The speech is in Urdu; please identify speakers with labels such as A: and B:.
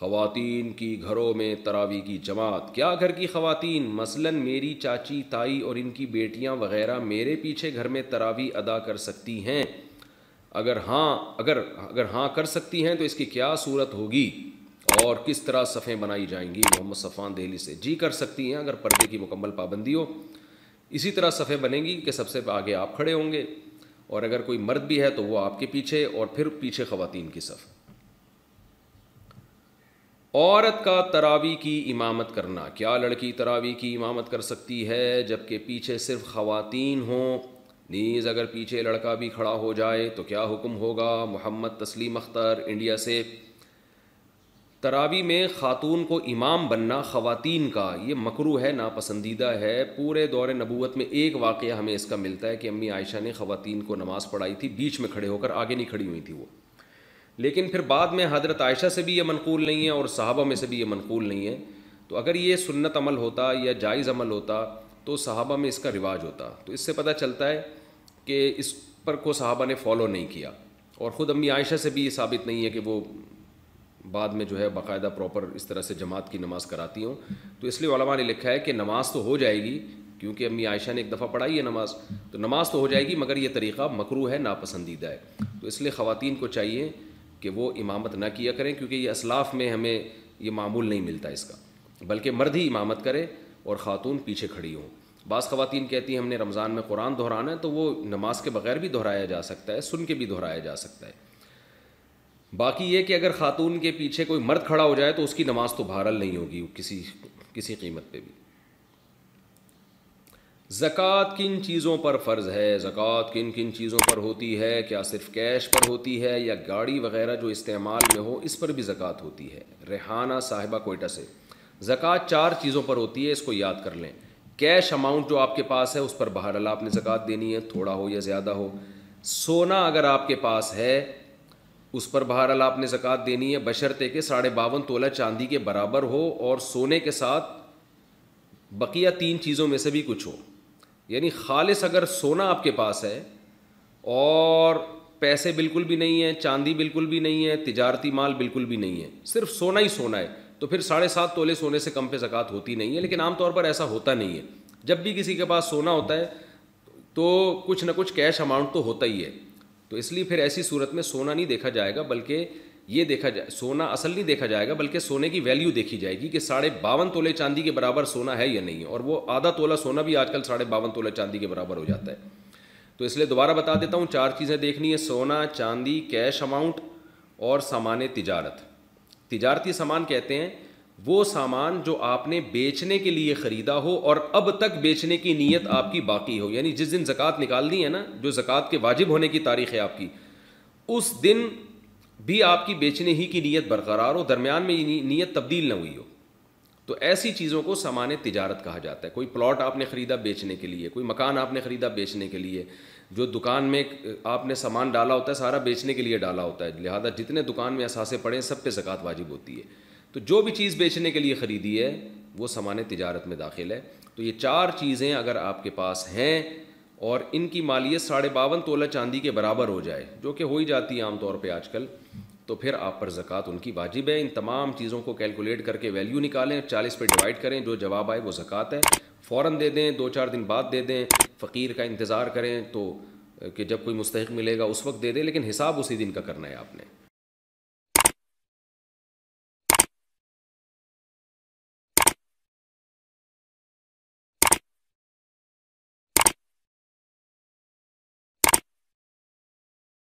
A: خواتین کی گھروں میں تراویح کی جماعت. کیا گھر کی خواتین مثلاً میری چاچی، تائی اور ان کی بیٹیاں وغیرہ میرے پیچھے گھر میں تراویح ادا کر سکتی ہیں؟ اگر ہاں کر سکتی ہیں تو اس کی کیا صورت ہوگی اور کس طرح صفیں بنائی جائیں گی؟ محمد صفان دہلی سے. جی کر سکتی ہیں اگر پردے کی مکمل پابندی ہو. اسی طرح صفیں بنیں گی کہ سب سے آگے آپ کھڑے ہوں گے، اور اگر کوئی مرد بھی ہے تو وہ آپ کے پیچھے، اور پھر پیچھے خواتین کی صف. عورت کا تراویح کی امامت کرنا. کیا لڑکی تراویح کی امامت کر سکتی ہے جبکہ پیچھے صرف خواتین ہوں؟ نیز اگر پیچھے لڑکا بھی کھڑا ہو جائے تو کیا حکم ہوگا؟ محمد تسلیم اختر انڈیا سے. تراویح میں خاتون کو امام بننا خواتین کا یہ مکروہ ہے، ناپسندیدہ ہے. پورے دور نبوت میں ایک واقعہ ہمیں اس کا ملتا ہے کہ امی عائشہ نے خواتین کو نماز پڑھائی تھی، بیچ میں کھڑے ہو کر، آگے نہیں کھڑی ہوئی تھی وہ. لیکن پھر بعد میں حضرت عائشہ سے بھی یہ منقول نہیں ہے اور صحابہ میں سے بھی یہ منقول نہیں ہے. تو اگر یہ سنت عمل ہوتا یا جائز عمل ہوتا تو صحابہ میں اس کا رواج ہوتا. تو اس سے پتہ چلتا ہے کہ اس پر کو صحابہ نے فالو نہیں کیا، اور خود امی عائشہ سے بھی یہ ثابت نہیں ہے کہ وہ بعد میں جو ہے باقاعدہ پراپر اس طرح سے جماعت کی نماز کراتی ہوں. تو اس لیے علماء نے لکھا ہے کہ نماز تو ہو جائے گی، کیونکہ امی عائشہ نے ایک دفعہ پڑھائی ہے نماز، تو نماز تو ہو جائے گی، مگر یہ طریقہ مکروہ ہے، ناپسندیدہ ہے. تو اس لیے خواتین کو چاہیے کہ وہ امامت نہ کیا کریں، کیونکہ یہ اسلاف میں ہمیں یہ معمول نہیں ملتا اس کا، بلکہ مرد ہی امامت کرے اور خاتون پیچھے کھڑی ہوں. بعض خواتین کہتی ہیں ہم نے رمضان میں قرآن دہرانا ہے، تو وہ نماز کے بغیر بھی دہرایا جا سکتا ہے، سن کے بھی دہرایا جا سکتا ہے. باقی یہ کہ اگر خاتون کے پیچھے کوئی مرد کھڑا ہو جائے تو اس کی نماز تو بہرحال نہیں ہوگی کسی قیمت پہ بھی. زکوٰۃ کن چیزوں پر فرض ہے؟ زکوٰۃ کن کن چیزوں پر ہوتی ہے؟ کیا صرف کیش پر ہوتی ہے یا گاڑی وغیرہ جو استعمال میں ہو اس پر بھی زکوٰۃ ہوتی ہے؟ ریحانہ صاحبہ کوئٹہ سے. زکوٰۃ 4 چیزوں پر ہوتی ہے، اس کو یاد کر لیں. کیش اماؤنٹ جو آپ کے پاس ہے اس پر بہرحال آپ نے زکوٰۃ دینی ہے، تھوڑا ہو یا زیادہ ہو. سونا اگر آپ کے پاس ہے اس پر بہرحال آپ نے زکوٰۃ دینی ہے، بشرطے کہ 52.5 تولہ چاندی کے برابر ہو اور سونے کے ساتھ بقیہ 3 چیزوں میں سے بھی کچھ ہو. یعنی خالص اگر سونا آپ کے پاس ہے اور پیسے بالکل بھی نہیں ہیں، چاندی بالکل بھی نہیں ہے، تجارتی مال بالکل بھی نہیں ہے، صرف سونا ہی سونا ہے، تو پھر 7.5 تولے سونے سے کم پہ زکوٰۃ ہوتی نہیں ہے. لیکن عام طور پر ایسا ہوتا نہیں ہے. جب بھی کسی کے پاس سونا ہوتا ہے تو کچھ نہ کچھ کیش اماؤنٹ تو ہوتا ہی ہے. تو اس لیے پھر ایسی صورت میں سونا نہیں دیکھا جائے گا، بلکہ یہ دیکھا جائے سونا اصل نہیں دیکھا جائے گا، بلکہ سونے کی ویلیو دیکھی جائے گی کہ 52.5 تولے چاندی کے برابر سونا ہے یا نہیں ہے. اور وہ آدھا تولہ سونا بھی آج کل 52.5 تولے چاندی کے برابر ہو جاتا ہے. تو اس لیے دوبارہ بتا دیتا ہوں، 4 چیزیں دیکھنی ہے: سونا، چاندی، کیش اماؤنٹ اور سامان تجارت. تجارتی سامان کہتے ہیں وہ سامان جو آپ نے بیچنے کے لیے خریدا ہو اور اب تک بیچنے کی نیت آپ کی باقی ہو. یعنی جس دن زکوٰۃ نکالنی ہے نا، جو زکوٰۃ کے واجب ہونے کی تاریخ ہے آپ کی، اس دن بھی آپ کی بیچنے ہی کی نیت برقرار ہو، درمیان میں نیت تبدیل نہ ہوئی ہو. تو ایسی چیزوں کو سامان تجارت کہا جاتا ہے. کوئی پلاٹ آپ نے خریدا بیچنے کے لیے، کوئی مکان آپ نے خریدا بیچنے کے لیے، جو دکان میں آپ نے سامان ڈالا ہوتا ہے سارا بیچنے کے لیے ڈالا ہوتا ہے، لہذا جتنے دکان میں اثاثے پڑے ہیں سب پہ زکوٰۃ واجب ہوتی ہے. تو جو بھی چیز بیچنے کے لیے خریدی ہے وہ سامان تجارت میں داخل ہے. تو یہ 4 چیزیں اگر آپ کے پاس ہیں اور ان کی مالیت 52.5 تولہ چاندی کے برابر ہو جائے، جو کہ ہو ہی جاتی ہے عام طور پہ آج کل، تو پھر آپ پر زکوٰۃ ان کی واجب ہے. ان تمام چیزوں کو کیلکولیٹ کر کے ویلیو نکالیں، 40 پہ ڈیوائڈ کریں، جو جواب آئے وہ زکوٰۃ ہے. فوراً دے دیں، 2-4 دن بعد دے دیں، فقیر کا انتظار کریں تو کہ جب کوئی مستحق ملے گا اس وقت دے دیں، لیکن حساب اسی دن کا کرنا ہے آپ نے.